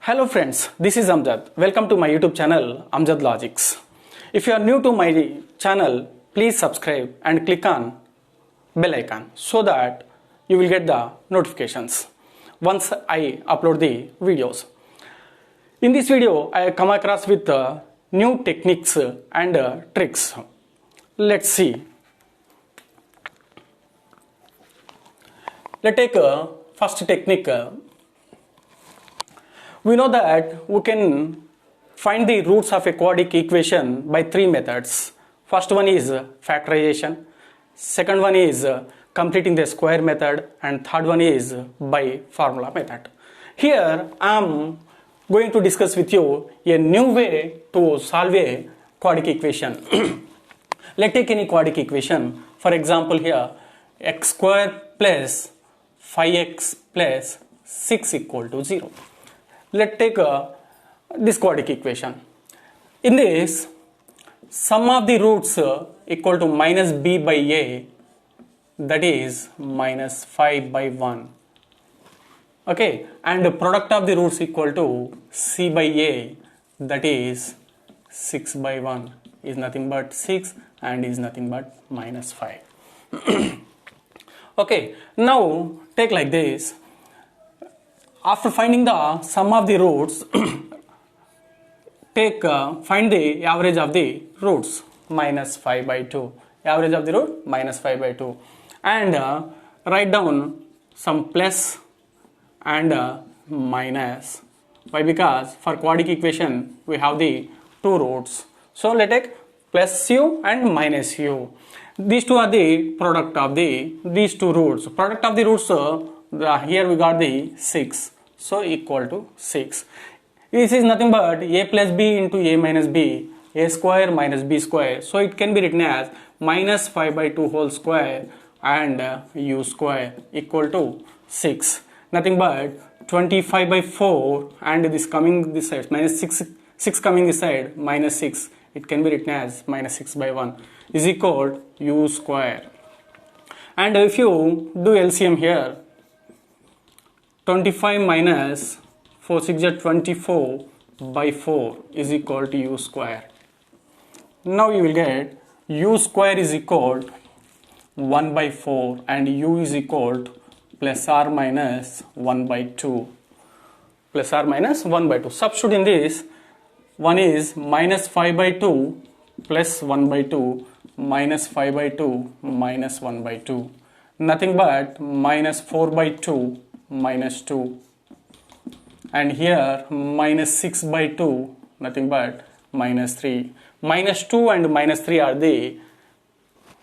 Hello friends, this is Amjad. Welcome to my YouTube channel Amjad Logics. If you are new to my channel, please subscribe and click on bell icon so that you will get the notifications once I upload the videos. In this video, I come across with new techniques and tricks. Let's see. Let's take first technique. We know that we can find the roots of a quadratic equation by three methods. First one is factorization, second one is completing the square method, and third one is by formula method. Here I am going to discuss with you a new way to solve a quadratic equation. Let's take any quadratic equation. For example, here x square plus 5x plus 6 equal to 0. Let's take this quadratic equation. In this, sum of the roots equal to minus b by a, that is minus 5 by 1. Okay, and the product of the roots equal to c by a, that is 6 by 1, is nothing but 6 and is nothing but minus 5. Okay, now take like this. After finding the sum of the roots, find the average of the roots, minus 5 by 2. Average of the root, minus 5 by 2. And write down some plus and minus. Why? Because for quadratic equation, we have the two roots. So let's take plus u and minus u. These two are the product of these two roots. Product of the roots, here we got the 6. So equal to 6. This is nothing but a plus b into a minus b, a square minus b square. So it can be written as minus 5 by 2 whole square and u square equal to 6. Nothing but 25 by 4 and this coming this side, minus 6 coming this side, minus 6. It can be written as minus 6 by 1 is equal to u square. And if you do LCM here, 25 minus 4 6 is 24 by 4 is equal to u square. Now you will get u square is equal to 1 by 4 and u is equal to plus or minus 1 by 2. Plus or minus 1 by 2. Substitute in this, one is minus 5 by 2 plus 1 by 2 minus 5 by 2 minus 1 by 2. Nothing but minus 4 by 2 minus 2, and here minus 6 by 2, nothing but minus 3. Minus 2 and minus 3 are the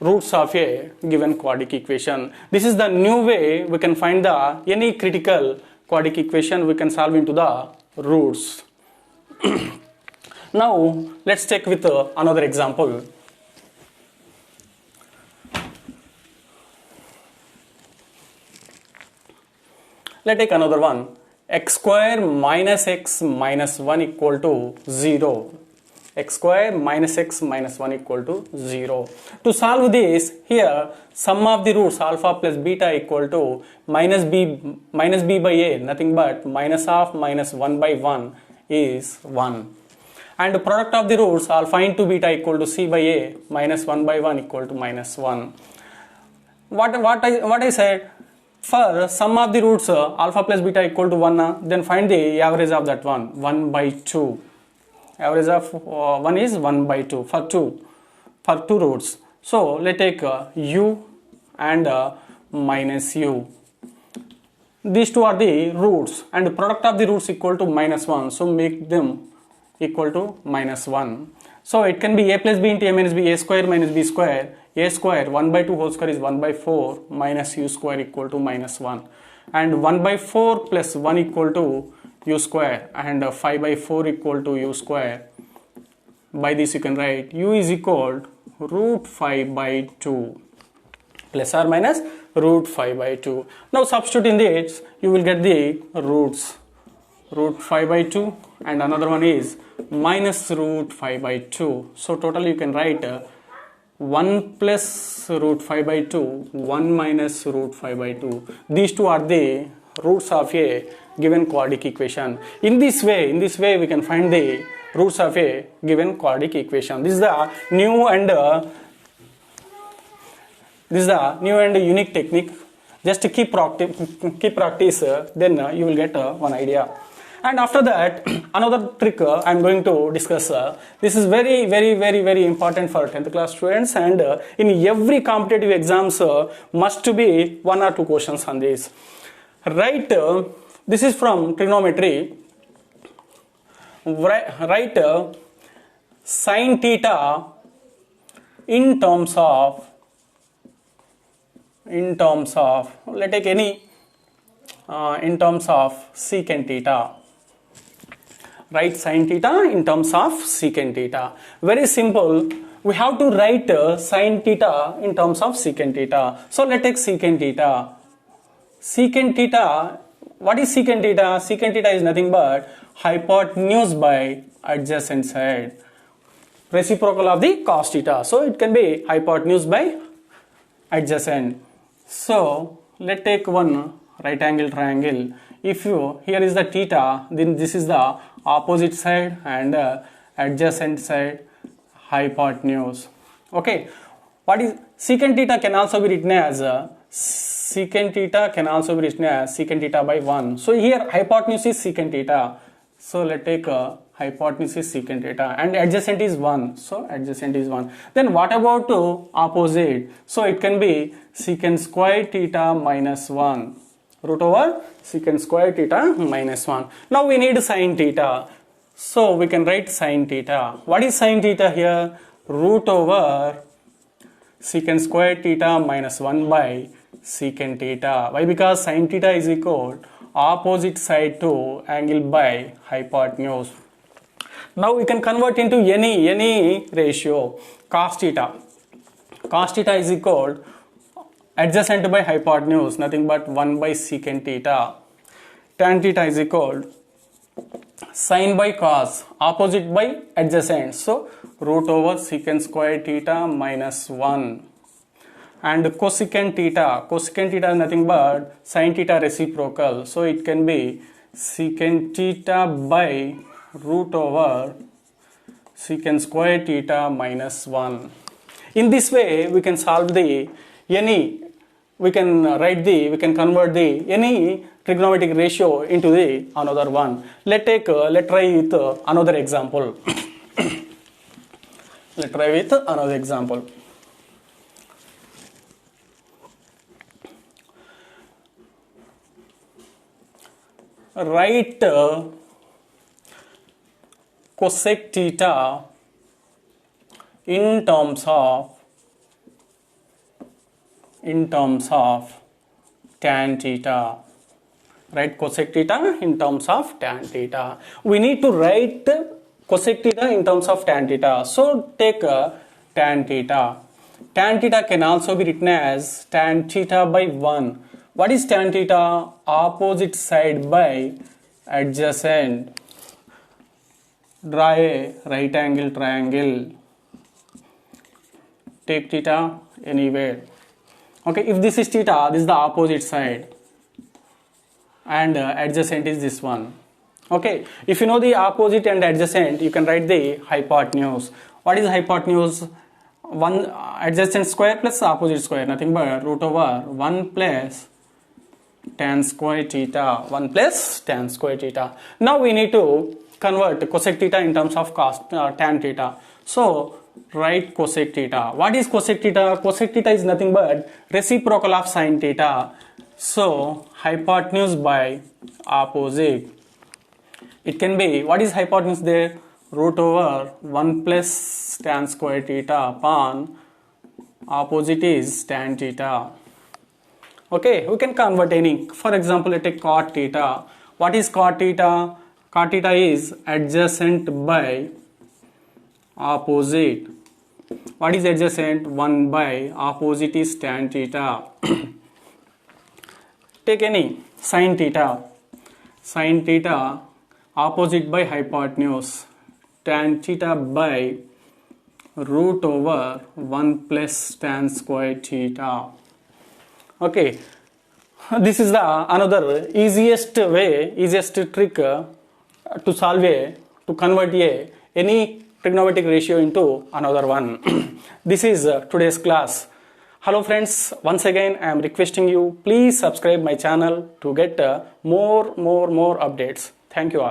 roots of a given quadratic equation. This is the new way we can find any critical quadratic equation we can solve into the roots. Now let's take with another example. Let's take another one. X square minus x minus 1 equal to 0. X square minus x minus 1 equal to 0. To solve this, here sum of the roots alpha plus beta equal to minus b by a, nothing but minus of minus 1 by 1 is 1. And the product of the roots alpha into beta equal to c by a minus 1 by 1 equal to minus 1. What I said? For sum of the roots alpha plus beta equal to 1, then find the average of that one, 1 by 2. Average of 1 is 1 by 2 for two roots. So let's take u and minus u. These two are the roots and the product of the roots equal to minus 1. So make them equal to minus 1. So it can be a plus b into a minus b, a square minus b square. A square 1 by 2 whole square is 1 by 4 minus u square equal to minus 1, and 1 by 4 plus 1 equal to u square, and 5 by 4 equal to u square. By this you can write u is equal to root 5 by 2 plus or minus root 5 by 2. Now substitute in this, you will get the roots, root 5 by 2 and another one is minus root 5 by 2. So total you can write 1 plus root 5 by 2, 1 minus root 5 by 2. These two are the roots of a given quadratic equation. In this way we can find the roots of a given quadratic equation. This is the new and unique technique. Just keep practice, then you will get one idea. And after that, another trick I am going to discuss. This is very important for 10th class students, and in every competitive exams must be 1 or 2 questions on this. Right, this is from trigonometry. Write sin theta in terms of let's take any in terms of secant theta. Write sin theta in terms of secant theta. Very simple. We have to write sin theta in terms of secant theta. So let's take secant theta. Secant theta. What is secant theta? Secant theta is nothing but hypotenuse by adjacent side. Reciprocal of the cos theta. So it can be hypotenuse by adjacent. So let's take one right angle triangle. If here is the theta, then this is the opposite side and adjacent side, hypotenuse. Okay, what is secant theta can also be written as secant theta by 1. So here hypotenuse is secant theta. So let's take hypotenuse is secant theta and adjacent is 1. So adjacent is 1. Then what about opposite? So it can be secant square theta minus 1. Root over secant square theta minus 1. Now we need sin theta. So we can write sin theta. What is sin theta here? Root over secant square theta minus 1 by secant theta. Why? Because sin theta is equal opposite side to angle by hypotenuse. Now we can convert into any ratio. Cos theta. Cos theta is equal adjacent by hypotenuse, nothing but 1 by secant theta. Tan theta is equal sin by cos, opposite by adjacent. So root over secant square theta minus 1. And cosecant theta is nothing but sin theta reciprocal. So it can be secant theta by root over secant square theta minus 1. In this way we can solve the we can convert the any trigonometric ratio into the another one. Let's try with another example. Let's try with another example. Write cosec theta in terms of tan theta. Write cosec theta in terms of tan theta. We need to write cosec theta in terms of tan theta. So take tan theta. Tan theta can also be written as tan theta by 1. What is tan theta? Opposite side by adjacent. Draw a right angle triangle. Take theta anywhere. Okay, if this is theta, this is the opposite side and adjacent is this one. Okay, if you know the opposite and adjacent, you can write the hypotenuse. What is hypotenuse? 1 adjacent square plus opposite square, nothing but root over 1 plus tan square theta. 1 plus tan square theta. Now we need to convert cosec theta in terms of tan theta. So write cosec theta. What is cosec theta? Cosec theta is nothing but reciprocal of sin theta. So hypotenuse by opposite. It can be, what is hypotenuse there? Root over 1 plus tan square theta upon opposite is tan theta. Okay, we can convert any. For example, let's take cot theta. What is cot theta? Cot theta is adjacent by opposite. What is adjacent? 1 by opposite is tan theta. Take any. Sin theta. Sin theta opposite by hypotenuse. Tan theta by root over 1 plus tan square theta. Okay. This is the another easiest trick to solve to convert any trigonometric ratio into another one. This is today's class. Hello friends, once again I am requesting you, please subscribe my channel to get more updates. Thank you all.